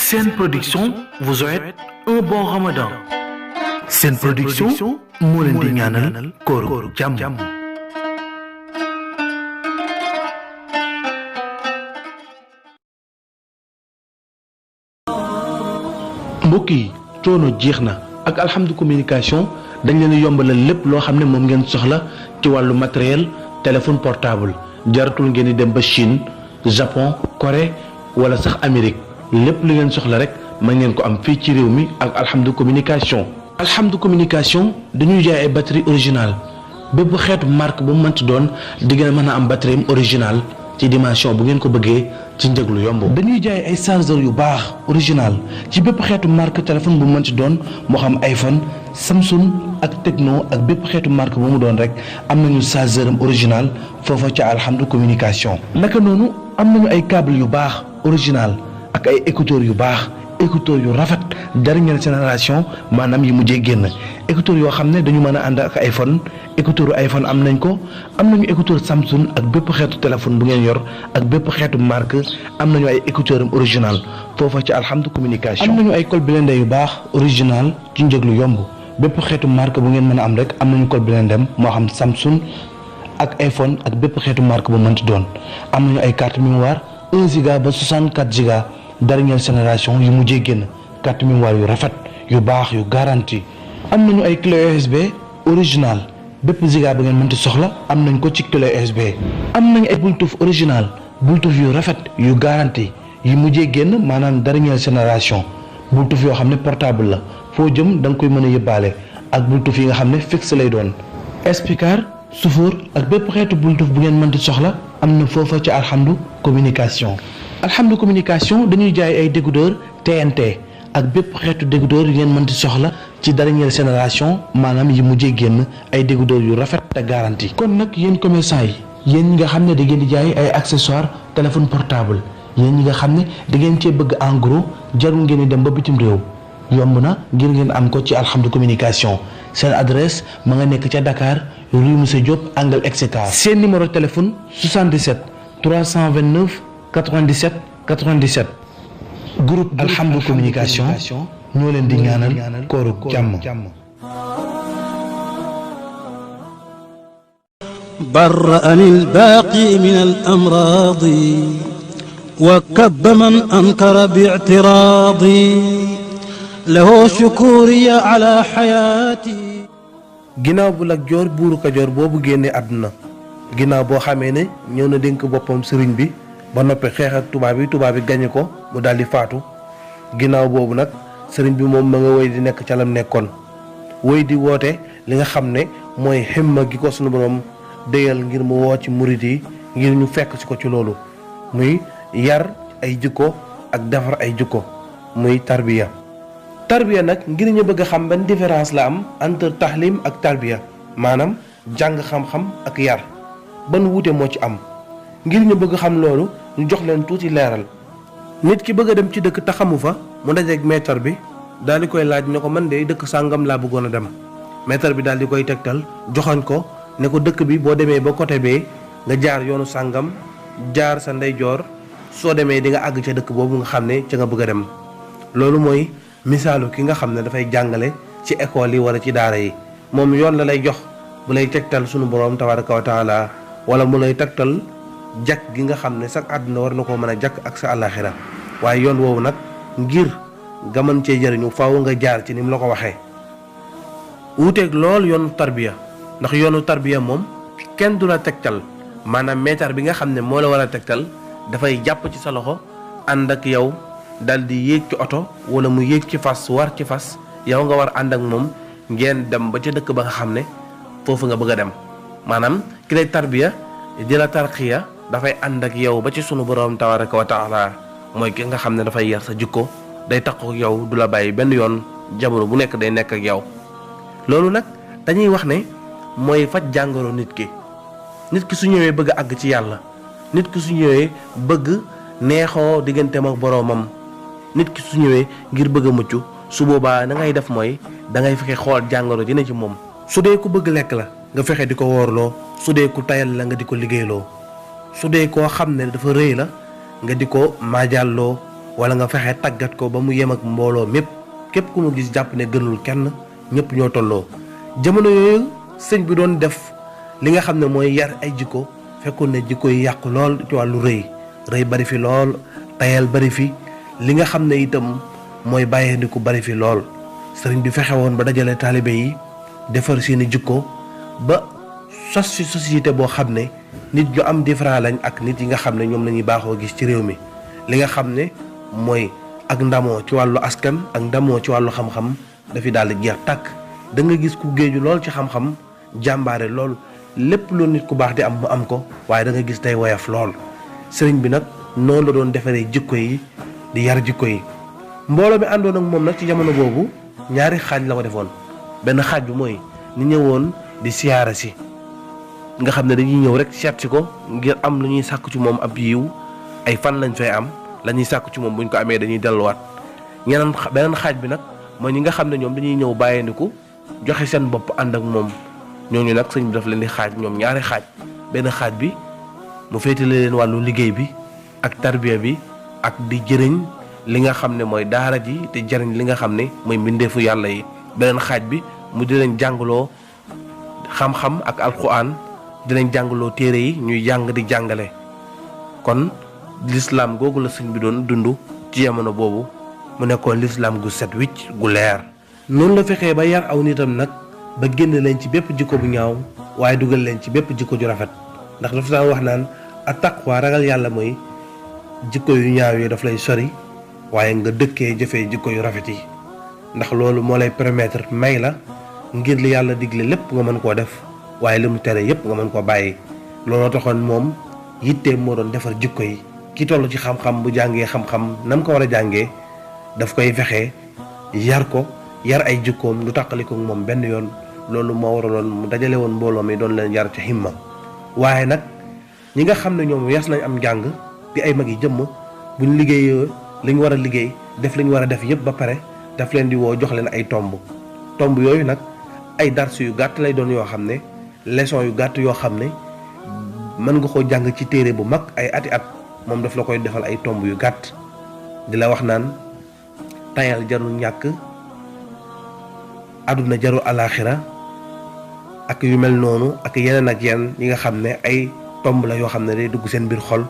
Sen Production vous souhaite un bon Ramadan. Sen Production moo leen di ñaanal kóoru jàmm. mbokk yi coono jeex na ak Alhamdu communication dañ leen a yombalal lépp loo xam ne moom ngeen soxla ci wàllu matériel téléphone portable jaratul ngeen di dem ba Chine Japon Corée wala sax Amérique lépp li ngeen soxla rek mën ngeen ko am fii ci réew mi ak Alhamdu communication. Alhamdu communication dañuy jaay ay batterie originale bépp xeetu marque bu mu mënti doon di ngeen mën a am batterie originale ci dimension bu ngeen ko bëggee ci njëg lu yomb. dañuy jaay ay chargeur yu baax original ci bépp xeetu marque téléphone bu mu mënti doon moo xam iPhone Samsung ak Tecno ak bépp xeetu marque bu mu doon rek am nañu chargeur original foofa ca Alhamdu communication. naka noonu am nañu ay câble yu baax original ak ay écouteurs yu baax écouteurs yu rafet dernière génération maanaam yi mujjee génn écouteurs yoo xam ne dañu mën a ànd ak iPhone écouteurs iPhone am nañ ko am nañu écouteurs Samsung ak bépp xeetu téléphone bu ngeen yor ak bépp xeetu marque am nañu ay écouteurs original foofa ci Alhamdu communication. am nañu ay col blindé yu baax original ci njëg lu yomb bépp xeetu marque bu ngeen mën a am rek am nañu col blindé moo xam Samsung ak iPhone ak bépp xeetu marque bu mënti doon am nañu ay carte mémoire 1 giga ba 64 giga dernière génération yu mujjee génn carte mémoire yu rafet yu baax yu garantie am nañu ay clé USB original bépp giga ba ngeen mënti soxla am nañ ko ci clé USB am nañu ay Bluetooth original Bluetooth yu rafet yu garantie yu mujjee génn maanaam dernière génération Bluetooth yoo xam ne portable la foo jëm da nga koy mën a yëbbaale ak Bluetooth yi nga xam ne fixe lay doon speaker suufur ak bépp xeetu Bluetooth bu ngeen mënti soxla am na foofa ci Alhamdu communication. Alhamdu communication dañuy jaay ay décodeur TNT ak bépp xeetu décodeur yu ngeen mënti soxla ci dernière génération maanaam yi mujjee génn ay décodeur yu rafet te garantie. kon nag yéen commerçant yi yéen ñi nga xam ne da ngeen di jaay ay accessoires téléphone portable yéen ñi nga xam ne da ngeen cee bëgg en gros jarul ngeen di dem ba bitim réew yomb na ngir ngeen am ko ci Alhamdu communication seen adresse ma nga nekk ca Dakar rue Monsieur Diop angle Exeter. seen numéro téléphone 77 329 97 97 groupe Alhamdu communication ñoo leen di ñaanal kooru jàmm. برأني الباقي من الأمراض وكب من أنكر باعتراضي له شكوري على حياتي. ginnaaw bu Lat Joor buuru Kajoor boobu génnee àdduna ginnaaw boo xamee ne ñëw na dénk boppam sëriñ bi ba noppi xeex ak tubaab yi gañe ko mu daldi faatu ginnaaw boobu nag sëriñ bi moom ma nga woy di nekk ca lam nekkoon woy di woote li nga xam ne mooy himma gi ko sunu borom déyal ngir mu woo ci murit yi ngir ñu fekk ci ko ci loolu muy yar ay jikko ak defar ay jikko muy tarbiya nag ngir ñu bëgg a xam ban différence la am entre tahlim ak tarbiya maanaam jàng xam-xam ak yar ban wuute moo ci am ngir ñu bëgg xam loolu ñu jox leen tuuti leeral nit ki bëgg a dem ci dëkk te xamu fa mu dajeeg maître bi daal di koy laaj ne ko man de dëkk sàngam laa bëggoon a dem maître bi daal di koy tegtal joxoñ ko ne ko dëkk bi boo demee ba côté bee nga jaar yoonu sàngam jaar sa ndeyjoor soo demee di nga àgg ca dëkk boobu nga xam ne ca nga bëgg a dem loolu mooy misaalu ki nga xam ne dafay jàngale ci école yi wala ci daara yi moom yoon la lay jox bu lay tegtal sunu borom tabaraka wa taala wala mu lay tegtal jakk gi nga xam ne sax àdduna war na koo mën a jakk ak sa àllaaxira waaye yoon woowu nag ngir nga mën cee jëriñu faaw nga jaar ci ni mu la ko waxee wuuteeg lool yoonu tarbiya ndax yoonu tarbiya moom kenn du la tegtal maanaam maître bi nga xam ne moo la war a tegtal dafay jàpp ci sa loxo ànd ak yow dal di yéeg ci oto wala mu yéeg ci fas war ci fas yow nga war ànd ak moom ngeen dem ba ca dëkk ba nga xam ne foofu nga bëgg a dem maanaam ki lay tarbiya di la tarxiya dafay ànd ak yow ba ci sunu borom tabaraka wa taala mooy ki nga xam ne dafay yar sa jikko day takku ak yow du la bàyyi benn yoon jamono bu nekk day nekk ak yow loolu nag dañuy wax ne mooy faj jàngoro nit ki su ñëwee bëgg a àgg ci yàlla nit ki su ñëwee bëgg neexoo digganteem ak boroomam nit ki su ñëwee ngir bëgg a mucc su boobaa na ngay def mooy da ngay fexe xool jàngoro ji ne ci moom su dee ku bëgg lekk la nga fexe di ko woorloo su dee ku tayal la nga di ko liggéeyloo su dee koo xam ne dafa rëy la nga di ko maajalloo wala nga fexe tàggat ko ba mu yem ak mbooloo mépp képp ku mu gis jàpp ne gënul kenn ñëpp ñoo tolloo. jamono yooyu sëñ bi doon def li nga xam ne mooy yar ay jikko fekkoon ne jikko yi yàqu lool ci wàllu rëy bari fi lool tayal bari fi li nga xam ne itam mooy bàyyeendiku bari fi lool. sëriñ bi fexe woon ba dajale taalibe yi defar seeni jikko ba sos fi société boo xam ne nit ñu am différent lañ ak nit yi nga xam ne ñoom lañuy baaxoo gis ci réew mi. li nga xam ne mooy ak ndamoo ci wàllu askan ak ndamoo ci wàllu xam-xam dafi daal di jeex tàkk. da nga gis ku géeju lool ci xam-xam jàmbaare lool lépp lu nit ku baax di am mu am ko waaye da nga gis tey woyof lool. sëriñ bi nag noonu la doon defaree jikko yi di yar jikko yi. mbooloo mi àndoon ak moom nag ci jamono boobu ñaari xaaj la ko defoon. benn xaaj bi mooy ñi ñëwoon di siyaara si nga xam ne dañuy ñëw rek seet si ko ngir am lu ñuy sàkk ci moom ab yiw ay fan lañ fay am la ñuy sàkk ci moom buñ ko amee dañuy delluwaat. beneen xaaj bi nag mooy ñi nga xam ne ñoom dañuy ñëw bàyyeendiku joxe seen bopp ànd ak moom. ñooñu nag sëñ bi daf leen di xaaj ñoom ñaari xaaj. benn xaaj bi mu féetale leen wàllu liggéey bi ak tarbiya bi ak di jëriñ li nga xam ne mooy daara ji te jëriñ li nga xam ne mooy mbindeefu yàlla yi. beneen xaaj bi mu di leen jàngaloo xam-xam ak alxuraan di leen jàngaloo téere yi ñuy jàng di jàngale. kon lislaam googu la sëñ bi doon dund ci jamono boobu mu nekkoon lislaam gu set wicc gu leer. noonu la fexee ba yar aw nitam nag ba génn leen ci bépp jikko bu ñaaw waaye dugal leen ci bépp jikko ju rafet ndax dafa daan wax naan attaqwa ragal yàlla mooy jikko yu ñaaw yi daf lay sori waaye nga dëkkee jëfee jikko yu rafet yi ndax loolu moo lay permettre may la ngir li yàlla digle lépp nga mën koo def waaye li mu tere yépp nga mën koo bàyyi. looloo taxoon moom yitteem moo doon defar jikko yi. ki toll ci xam-xam bu jàngee xam-xam nam ko war a jàngee daf koy fexe yar ko yar ay jikkoom lu tàqaliko moom benn yoon. loolu moo waraloon mu dajale woon mbooloo mi doon leen yar ci himma. waaye nag ñi nga xam ne ñoom wees nañ am njàng di ay mag yi jëmm buñ liggéeyee li ñu war a liggéey def li ñu war a def yëpp ba pare daf leen di woo jox leen ay tomb yooyu nag ay dars yu gàtt lay doon yoo xam ne leçon yu gàtt yoo xam ne mën nga koo jàng ci téere bu mag ay ati at moom daf la koy defal ay tomb yu gàtt di la wax naan tayal jarul ñàkk àdduna jarul alaaxira ak yu mel noonu ak yeneen ak yeneen yi nga xam ne ay tomb la yoo xam ne day dugg seen biir xol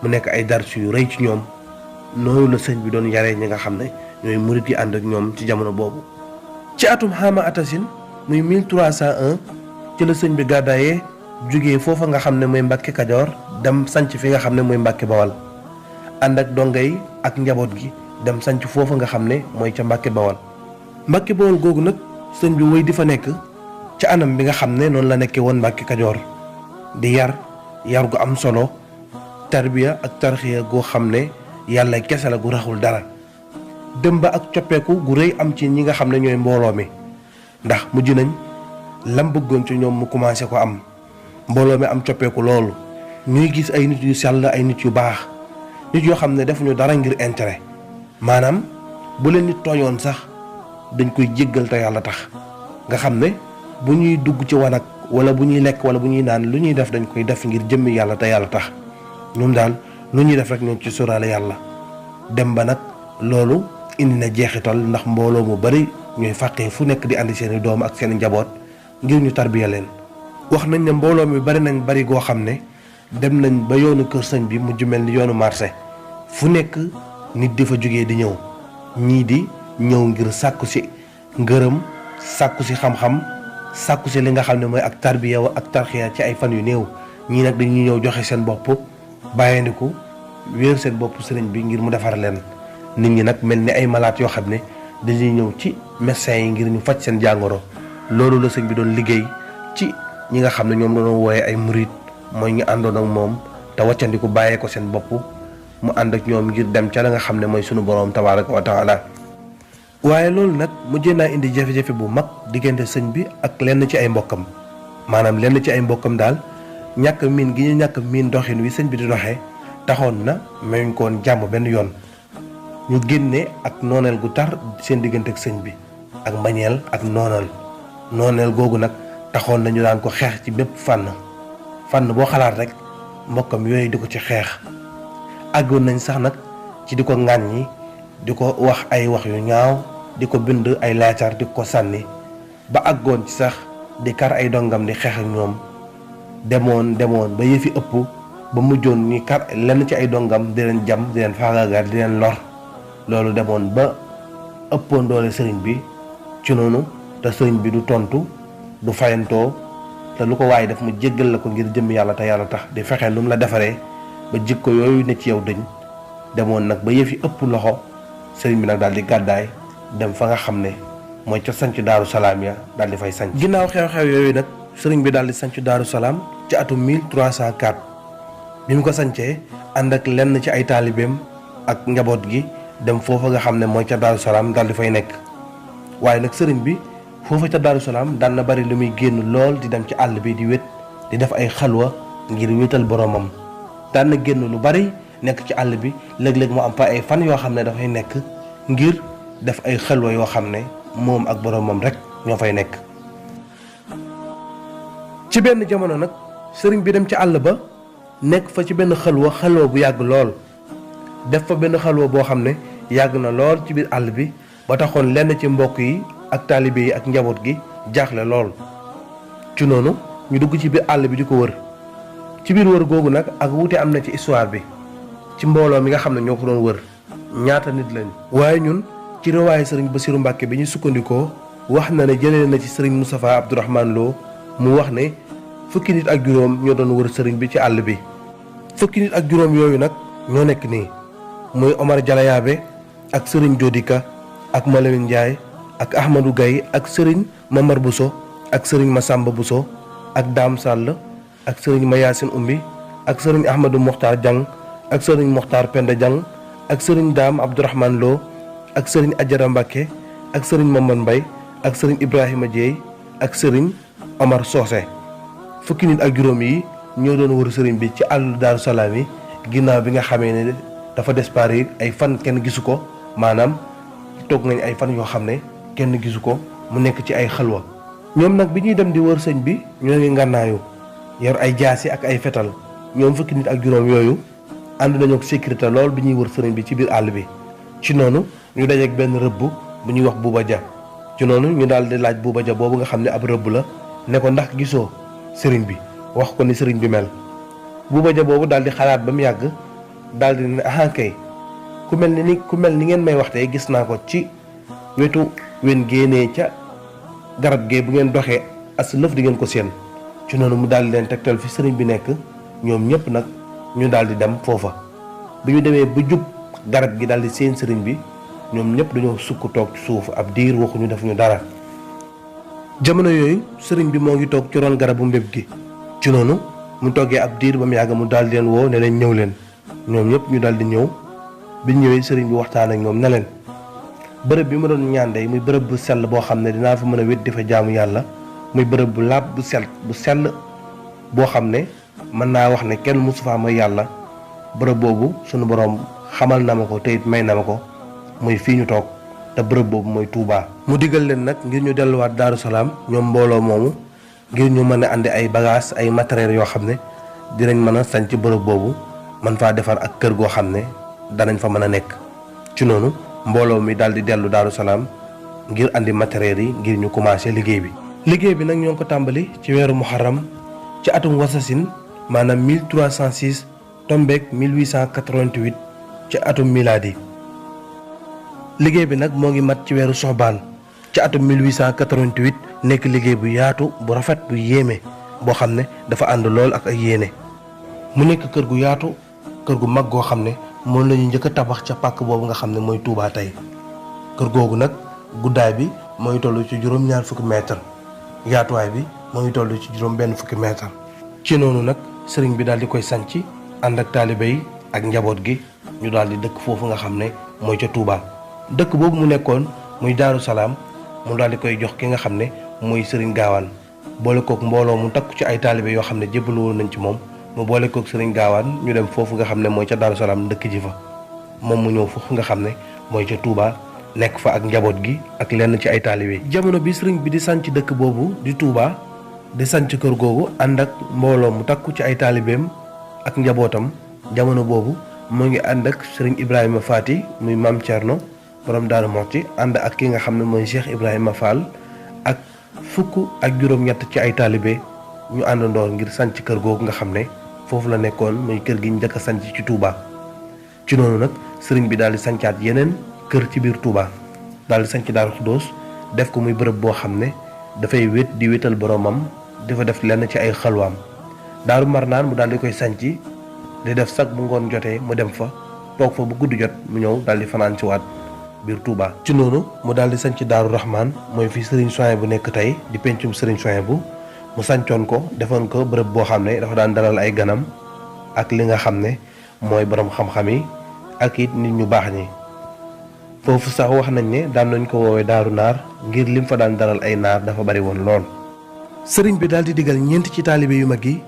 mu nekk ay dars yu rëy ci ñoom. noonu la sëñ bi doon yaree ñi nga xam ne ñooy murit yi ànd ak ñoom ci jamono boobu. ci atum xaama atasin muy 1301 ci la sëñ bi gàddaayee jógee foofa nga xam ne mooy Mbàkke Kajoor dem sanc fi nga xam ne mooy Mbàkke Bawal ànd ak donga yi ak njaboot gi dem sanc foofa nga xam ne mooy ca Mbàkke Bawal. Mbàkke Bawal googu nag sëñ bi wéy di fa nekk ci anam bi nga xam ne noonu la nekkee woon Mbàkke Kajoor di yar gu am solo tarbiya ak tarxiya goo xam ne yàlla kese la gu raxul dara. dem ba ak coppeeku gu rëy am ci ñi nga xam ne ñooy mbooloo mi ndax mujj nañ lam bëggoon ci ñoom mu commencé ko am mbooloo mi am coppeeku loolu ñuy gis ay nit yu sell ay nit yu baax nit yoo xam ne defuñu dara ngir intérêt maanaam bu leen nit tooñoon sax dañ koy jéggal te yàlla tax nga xam ne bu ñuy dugg ci wanag wala bu ñuy lekk wala bu ñuy naan lu ñuy def dañ koy def ngir jëmmi yàlla te yàlla tax ñoom daal lu ñuy def rek ñoo ci sóoraale yàlla. dem ba nag loolu indi na jeexital ndax mbooloo mu bari ñooy fàqee fu nekk di andi seeni doom ak seeni njaboot ngir ñu tarbiya leen. wax nañ ne mbooloo mi bari nañ bari goo xam ne dem nañ ba yoonu kër sëñ bi mujj mel ni yoonu marché fu nekk nit di fa jógee di ñëw ñii di ñëw ngir sàkku si ngërëm sàkku si xam-xam sàkku si li nga xam ne mooy ak tarbiya ak tarxiya ci ay fan yu néew ñii nag dañuy ñëw joxe seen bopp bàyyandiku wéer seen bopp sëriñ bi ngir mu defar leen. nit ñi nag mel ni ay malaat yoo xam ne dañuy ñëw ci médecins yi ngir ñu faj seen jàngoro loolu la sëñ bi doon liggéey ci ñi nga xam ne ñoom doon wooye ay murit mooy ñu àndoon ak moom te wàccandiku bàyyee ko seen bopp mu ànd ak ñoom ngir dem ca la nga xam ne mooy sunu boroom tabaaraka wa taala. waaye loolu nag mujjee naa indi jafe-jafe bu mag diggante sëñ bi ak lenn ci ay mbokkam maanaam lenn ci ay mbokkam daal ñàkk miin gi ñu ñàkk miin doxin wi sëñ bi di doxee taxoon na mayuñ ko woon jàmm benn yoon. ñu génne ak nooneel gu tar seen diggante ak sëñ bi ak mbañeel ak nooneel googu nag taxoon nañu daan ko xeex ci bépp fànn boo xalaat rek mbokkam yooyu di ko ci xeex àggoon nañ sax nag ci di ko ŋàññi di ko wax ay wax yu ñaaw di ko bind ay leetar di ko sànni ba àggoon ci sax di kar ay dongam di xeex ak ñoom demoon ba yëfi ëpp ba mujjoon ni kar lenn ci ay dongam di leen jam di leen faagaagal di leen lor loolu demoon ba ëppoon doole sëriñ bi ci noonu te sëriñ bi du tontu du fayantoo te lu ko waaye def mu jéggal la ko ngir jëm yàlla te yàlla tax di fexe nu mu la defaree ba jikko yooyu ne ci yow dëñ demoon nag ba yëfi ëpp loxo sëriñ bi nag daal di gàddaay dem fa nga xam ne mooy ca sanc Daaru Salaam ya daal di fay sanc ginnaaw xew-xew yooyu nag sëriñ bi daal di sanc Daaru Salaam ci atum 1304 bi mu ko sancee ànd ak lenn ci ay taalibeem ak njaboot gi dem foofa nga xam ne mooy ca Daaru Salaam daal di fay nekk waaye nag sëriñ bi foofa ca Daaru Salaam daan na bari lu muy génn lool di dem ci àll bi di wét di def ay xalwa ngir wéetal boromam daan na génn lu bari nekk ci àll bi léeg-léeg mu am fa ay fan yoo xam ne dafay nekk ngir def ay xalwa yoo xam ne moom ak boromam rek ñoo fay nekk. ci benn jamono nag sëriñ bi dem ci àll ba nekk fa ci benn xalwa bu yàgg lool def fa benn xalwa boo xam ne yàgg na lool ci biir àll bi ba taxoon lenn ci mbokk yi ak taalibe yi ak njaboot gi jaaxle lool ci noonu ñu dugg ci biir àll bi di ko wër ci biir wër googu nag ak wuute am na ci histoire bi ci mbooloo mi nga xam ne ñoo ko doon wër ñaata nit lañ waaye ñun ci riwaaye sëriñ Bassirou Mbacke bi ñu sukkandikoo wax na ne jëlee na ci sëriñ Moustapha Abdourahmane Lo mu wax ne fukki nit ak juróom ñoo doon wër sëriñ bi ci àll bi fukki nit ak juróom yooyu nag ñoo nekk nii muy Omar Jalayaabe ak sëriñ Jodika ak Malamin Ndiaye ak Ahmadou Gaye ak sëriñ Mamar Bousso ak sëriñ Massamba Bousso ak Dame Sall ak sëriñ Mayasin Umbi ak sëriñ Ahmadou Mokhtar Diang ak sëriñ Mokhtar Penda Diang ak sëriñ Dame Abdourahmane Lo ak sëriñ Adjara Mbacke ak sëriñ Mamad Mbay ak sëriñ Ibrahima Dieye ak sëriñ Omar Socé fukki nit ak juróom yi ñoo doon wër sëriñ bi ci àllu Daaru Salaam yi ginnaaw bi nga xamee ne dafa disparaître ay fan kenn gisu ko maanaam toog nañ ay fan yoo xam ne kenn gisu ko mu nekk ci ay xalwa ñoom nag bi ñuy dem di wër sëñ bi ñoo ngi ngànnaayu yor ay jaasi ak ay fetal ñoom fukki nit ak juróom yooyu ànd nañu ak sécurité lool bi ñuy wër sëriñ bi ci biir àll bi ci noonu ñu dajeek benn rëbb bu ñuy wax Buuba Ja ci noonu ñu daal di laaj Buuba Ja boobu nga xam ne ab rëbb la ne ko ndax gisoo sëriñ bi wax ko ni sëriñ bi mel Buuba Ja boobu daal di xalaat ba mu yàgg daal di ne ahankay ku mel ni ngeen may wax tey gis naa ko ci wetu wen génnee ca garab gee bu ngeen doxee as lëf di ngeen ko seen ci noonu mu daal di leen tegtal fi sëriñ bi nekk ñoom ñëpp nag ñu daal di dem foofa bi ñu demee ba jub garab gi daal di seen sëriñ bi ñoom ñëpp dañoo sukk toog ci suuf ab diir waxuñu defuñu dara jamono yooyu sëriñ bi moo ngi toog ci ron garabu mbéb gi ci noonu mu toggee ab diir ba mu yàgg mu daal di leen woo ne leen ñëw leen ñoom ñëpp ñu daal di ñëw bi ñëwee sëriñ bi waxtaan ak ñoom ne leen bërëb bi ma doon ñaan dey muy bërëb bu sell boo xam ne dinaa fa mën a wét di fa jaamu yàlla muy bërëb bu laab bu sell boo xam ne mën naa wax ne kenn mosu fa mooy yàlla bërëb boobu sunu boroom xamal na ma ko te it may na ma ko muy fii ñu toog te bërëb boobu mooy Touba. mu digal leen nag ngir ñu delluwaat Daaru Salaam ñoom mbooloo moomu ngir ñu mën a andi ay bagages ay matériels yoo xam ne dinañ mën a sanc bërëb boobu mën faa defar ak kër goo xam ne danañ fa mën a nekk ci noonu mbooloo mi daal di dellu Daaru Salaam ngir andi matériels yi ngir ñu commencé liggéey bi. liggéey bi nag ñoo ngi ko tàmbali ci weeru muharram ci atum wasasin maanaam 1306 tombeek 1888 ci atum milaadi liggéey bi nag moo ngi mat ci weeru soxbaan ci atum 1888 nekk liggéey bu yaatu bu rafet bu yéeme boo xam ne dafa ànd lool ak ay yéene mu nekk kër gu yaatu kër gu mag goo xam ne moom la ñu njëkk a tabax ca pàkk boobu nga xam ne mooy Touba tey kër googu nag guddaay bi moo ngi toll ci juróom-ñaar fukki mètre yaatuwaay bi moo ngi toll ci juróom-benn fukki mètre ci noonu nag sëriñ bi daal di koy sanc ànd ak taalibe yi ak njaboot gi ñu daal di dëkk foofu nga xam ne mooy ca Touba dëkk boobu mu nekkoon muy Daaru Salaam mu daal di koy jox ki nga xam ne mooy sëriñ Gaawaan boole kook mbooloo mu takku ci ay taalibe yoo xam ne jébbalu woon nañ ci moom mu boole kook sëriñ Gaawaan ñu dem foofu nga xam ne mooy ca Daaru Salaam dëkk ji fa moom mu ñëw foofu nga xam ne mooy ca Touba nekk fa ak njaboot gi ak lenn ci ay taalibe jamono bi sëriñ bi di sanc dëkk boobu di Touba di sanc kër googu ànd ak mbooloo mu takku ci ay taalibeem ak njabootam jamono boobu mu ngi ànd ak sëriñ Ibrahima Faty muy maam Thierno borom Daaru Muxti ànd ak ki nga xam ne mooy Cheikh Ibrahima Fall ak fukk ak juróom-ñett ci ay taalibe ñu àndandoor ngir sanc kër googu nga xam ne foofu la nekkoon muy kër gi njëkk a sanc ci Touba. ci noonu nag sëriñ bi daal di sancaat yeneen kër ci biir Touba daal di sanc Daaru Xuddoos def ko muy bërëb boo xam ne dafay wét di wétal boromam dafa def lenn ci ay xalwaam. Daaru Marnaan mu daal di koy sanc di def sag bu ngoon jotee mu dem fa toog fa bu gudd jot mu ñëw daal di fanaan ci waat biir Touba. ci noonu mu daal di sanc Daaru Rahman mooy fi Serigne Souhaïbou bu nekk tey di pencum Serigne Souhaïbou bu mu sancoon ko defoon ko bërëb boo xam ne dafa daan dalal ay ganam ak li nga xam ne mooy borom xam-xam yi ak it nit ñu baax ñi. foofu sax wax nañ ne daan nañ ko woowee Daaru Naar ngir lim fa daan dalal ay naar dafa bari woon lool. sëriñ bi daal di digal ñeent ci taalibe yu mag yi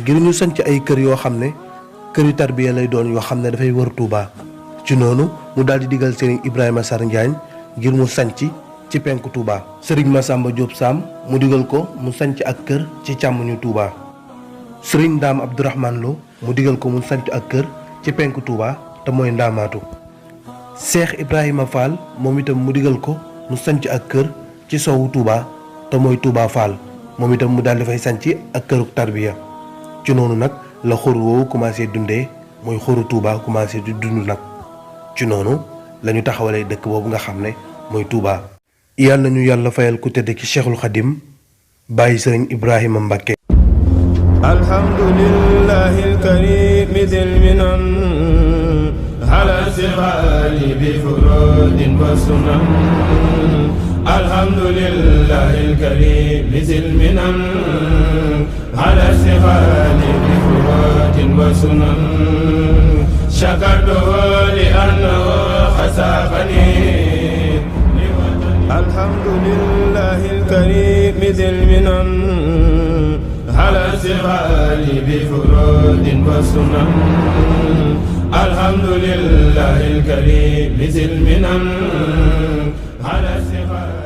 ngir ñu sanc ay kër yoo xam ne kër yu tarbiya lay doon yoo xam ne dafay wër Touba. ci noonu mu daal di digal sëriñ Ibrahima Sar Njaañ ngir mu sanc ci penku Touba. sëriñ Massamba Diop Sam mu digal ko mu sanc ak kër ci càmmoñu Touba. sëriñ Ndaam Abdourahman Lo mu digal ko mu sanc ak kër ci penku Touba te mooy Ndaamaatu. Cheikh Ibrahima Fall moom itam mu digal ko mu sanc ak kër ci sowu Touba te mooy Touba Fall moom itam mu daal di fay sanc ak këruk tarbiya. ci noonu nag la xur woowu commencé dundee mooy xuru Touba commencé di dund nag. ci noonu la ñu taxawalee dëkk boobu nga xam ne mooy Touba. yàlla nañu yàlla fayal ku tedd ci Cheikhul Khadim bàyyi sëriñ Ibrahima Mbacké. alhamdulillahi alkarim dil minan ala sifali bi furudin wa sunan alhamdulillahi alkarim dil minan ala sifali bi furudin wa sunan shakartu li annahu khasafani alhamdulillahi alkarim dil minan على سفال بفرود وسنن الحمد لله الكريم ذي المنن على سفال